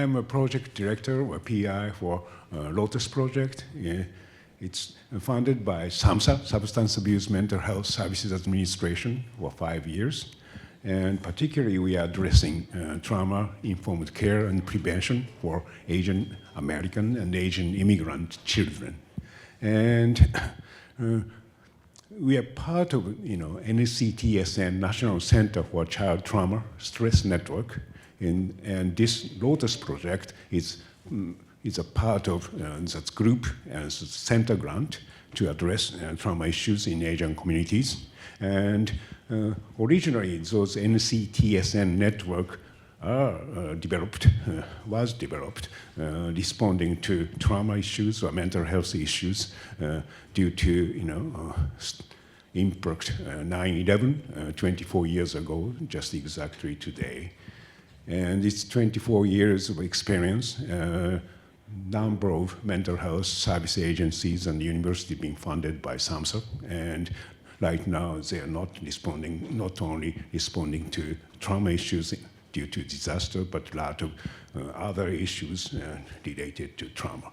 I'm a project director or PI for Lotus project. It's funded by SAMHSA, Substance Abuse Mental Health Services Administration, for 5 years. And particularly, we are addressing trauma-informed care and prevention for Asian American and Asian immigrant children. And we are part of, NCTSN, National Center for Child Trauma Stress Network. And this Lotus project is a part of that group as a center grant to address trauma issues in Asian communities. And originally, those NCTSN network was developed responding to trauma issues or mental health issues due to, impact 9/11, 24 years ago, just exactly today. And it's 24 years of experience, number of mental health service agencies and universities being funded by SAMHSA. And right now, they are not only responding to trauma issues due to disaster, but a lot of other issues related to trauma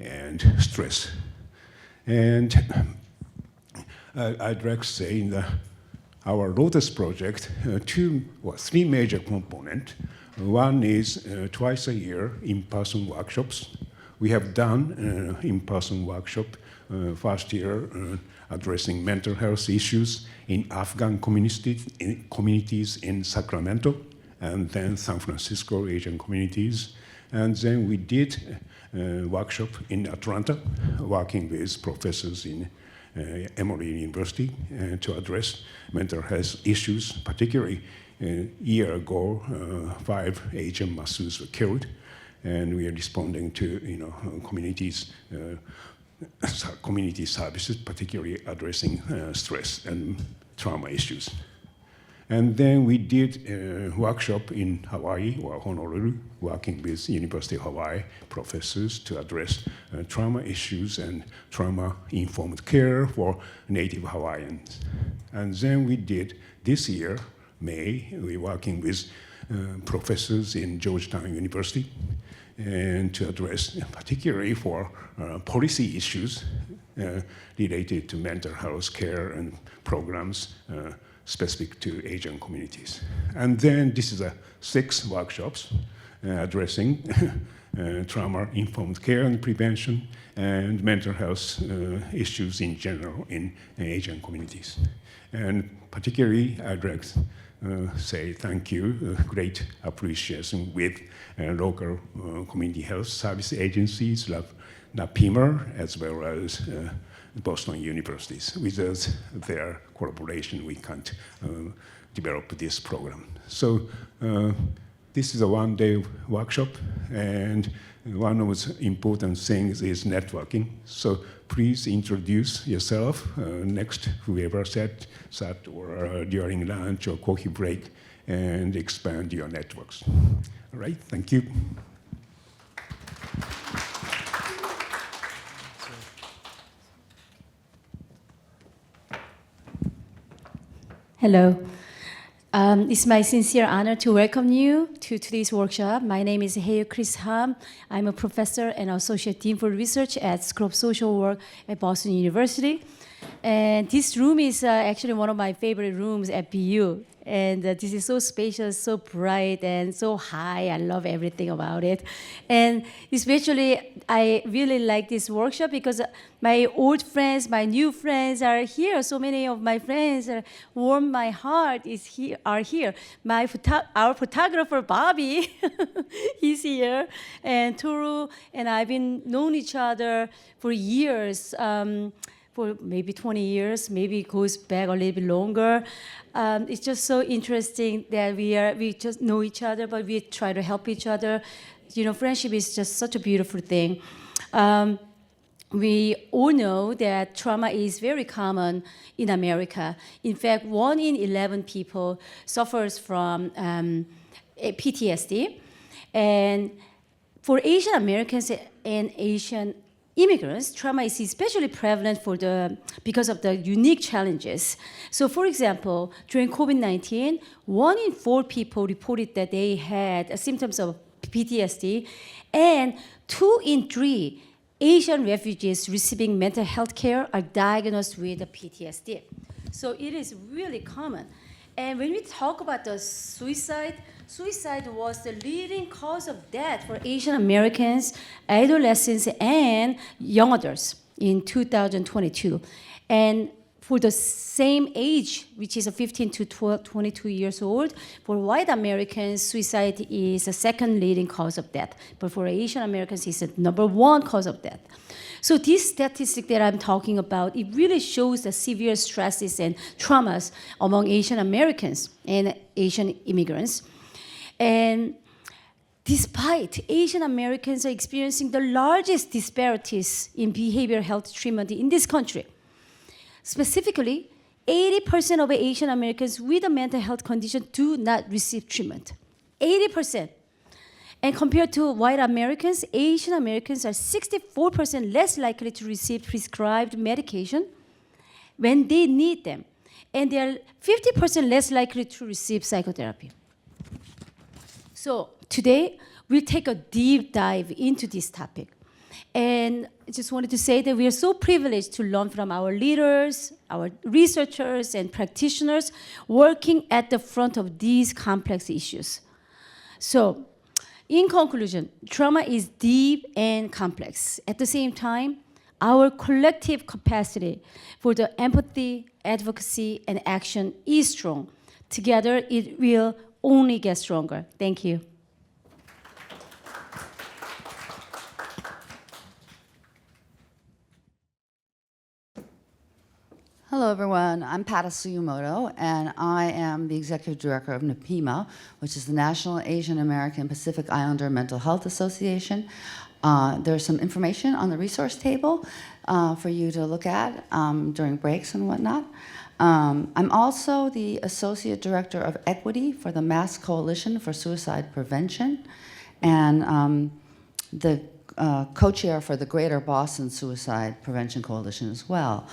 and stress. And I'd like to say in our Lotus project, three major components. One is twice a year in-person workshops. We have done in-person workshop first year addressing mental health issues in Afghan communities in Sacramento, and then San Francisco Asian communities. And then we did a workshop in Atlanta, working with professors in Emory University to address mental health issues. Particularly, a year ago, 5 Asian masseuse were killed, and we are responding to community services, particularly addressing stress and trauma issues. And then we did a workshop in Hawaii or Honolulu, working with University of Hawaii professors to address trauma issues and trauma-informed care for Native Hawaiians. And then we did, this year, May, we're working with professors in Georgetown University and to address, particularly for policy issues related to mental health care and programs specific to Asian communities. And then this is 6 workshops addressing trauma-informed care and prevention and mental health issues in general in Asian communities. And particularly, I'd like to say thank you, great appreciation with local community health service agencies like NAAPIMHA, as well as Boston universities. Without their collaboration, we can't develop this program. So this is a one-day workshop, and one of the important things is networking. So please introduce yourself next, whoever sat or during lunch or coffee break, and expand your networks. All right, thank you. Hello. It's my sincere honor to welcome you to today's workshop. My name is Hyeouk Hahm. I'm a professor and associate dean for research at School of Social Work at Boston University. And this room is actually one of my favorite rooms at BU. And this is so spacious, so bright, and so high. I love everything about it. And especially, I really like this workshop because my old friends, my new friends are here. So many of my friends warm my heart are here. Our photographer, Bobby, he's here. And Tooru and I've been known each other for years. For maybe 20 years, maybe it goes back a little bit longer. It's just so interesting that we just know each other, but we try to help each other. Friendship is just such a beautiful thing. We all know that trauma is very common in America. In fact, 1 in 11 people suffers from PTSD. And for Asian Americans and Asian immigrants, trauma is especially prevalent because of the unique challenges. So for example, during COVID-19, 1 in 4 people reported that they had symptoms of PTSD, and 2 in 3 Asian refugees receiving mental health care are diagnosed with PTSD. So it is really common. And when we talk about the suicide was the leading cause of death for Asian Americans, adolescents, and young adults in 2022. And for the same age, which is 15 to 22 years old, for white Americans, suicide is the second leading cause of death. But for Asian Americans, it's the number 1 cause of death. So this statistic that I'm talking about, it really shows the severe stresses and traumas among Asian Americans and Asian immigrants. And despite Asian Americans are experiencing the largest disparities in behavioral health treatment in this country. Specifically, 80% of Asian Americans with a mental health condition do not receive treatment. 80%. And compared to white Americans, Asian Americans are 64% less likely to receive prescribed medication when they need them. And they are 50% less likely to receive psychotherapy. So today, we'll take a deep dive into this topic. And I just wanted to say that we are so privileged to learn from our leaders, our researchers, and practitioners working at the front of these complex issues. So, in conclusion, trauma is deep and complex. At the same time, our collective capacity for the empathy, advocacy, and action is strong. Together, it will only get stronger. Thank you. Hello, everyone. I'm Suyemoto, and I am the Executive Director of NAAPIMHA, which is the National Asian American Pacific Islander Mental Health Association. There's some information on the resource table for you to look at during breaks and whatnot. I'm also the Associate Director of Equity for the Mass Coalition for Suicide Prevention, and the co-chair for the Greater Boston Suicide Prevention Coalition as well.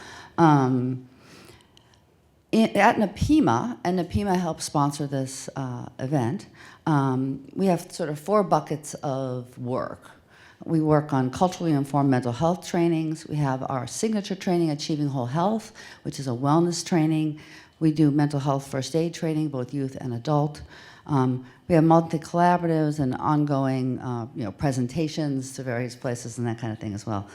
At NAAPIMHA, and NAAPIMHA helps sponsor this event, we have sort of 4 buckets of work. We work on culturally informed mental health trainings. We have our signature training, Achieving Whole Health, which is a wellness training. We do mental health first aid training, both youth and adult. We have multi-collaboratives and ongoing presentations to various places and that kind of thing as well.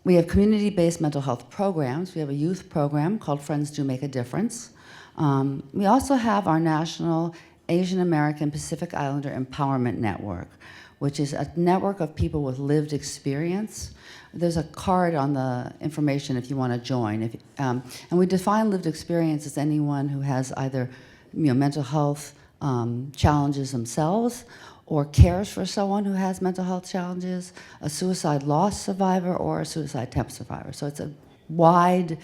We have community-based mental health programs. We have a youth program called Friends Do Make a Difference. We also have our national Asian American Pacific Islander Empowerment Network, which is a network of people with lived experience. There's a card on the information if you want to join. And we define lived experience as anyone who has either mental health challenges themselves, or cares for someone who has mental health challenges, a suicide loss survivor, or a suicide attempt survivor. So it's a wide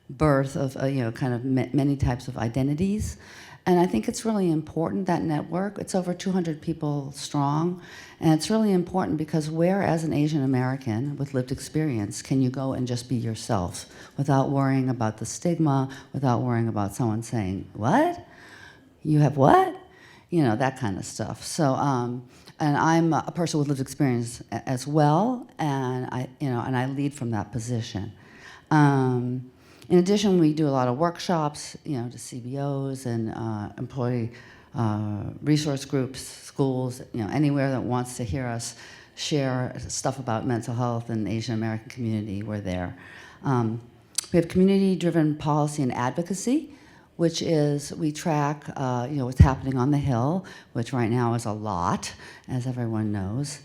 berth of kind of many types of identities. And I think it's really important, that network. It's over 200 people strong. And it's really important because where, as an Asian American with lived experience, can you go and just be yourself without worrying about the stigma, without worrying about someone saying, what? You have what? That kind of stuff. So, and I'm a person with lived experience as well, and I lead from that position. In addition, we do a lot of workshops, to CBOs and employee resource groups, schools, anywhere that wants to hear us share stuff about mental health and Asian American community, we're there. We have community-driven policy and advocacy, which is we track what's happening on the Hill, which right now is a lot, as everyone knows.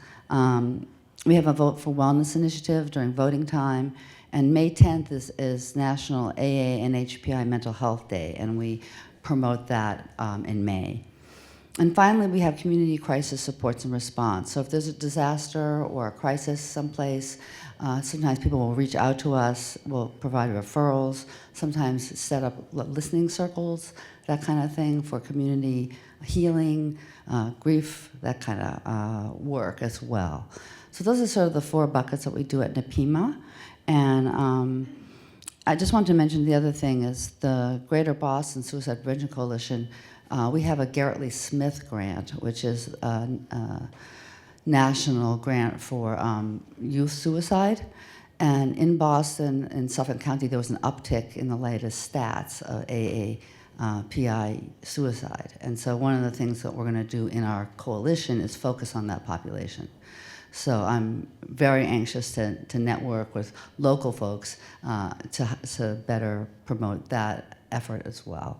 We have a Vote for Wellness initiative during voting time, and May 10th is National AA and HPI Mental Health Day, and we promote that in May. And finally, we have community crisis supports and response. So if there's a disaster or a crisis someplace, sometimes people will reach out to us, we'll provide referrals, sometimes set up listening circles, that kind of thing for community healing, grief, that kind of work as well. So those are sort of the 4 buckets that we do at NAAPIMHA. And I just wanted to mention the other thing is the Greater Boston Suicide Prevention Coalition We have a Garrett Lee Smith grant, which is a national grant for youth suicide. And in Boston, in Suffolk County, there was an uptick in the latest stats of AAPI suicide. And so one of the things that we're going to do in our coalition is focus on that population. So I'm very anxious to network with local folks to better promote that effort as well.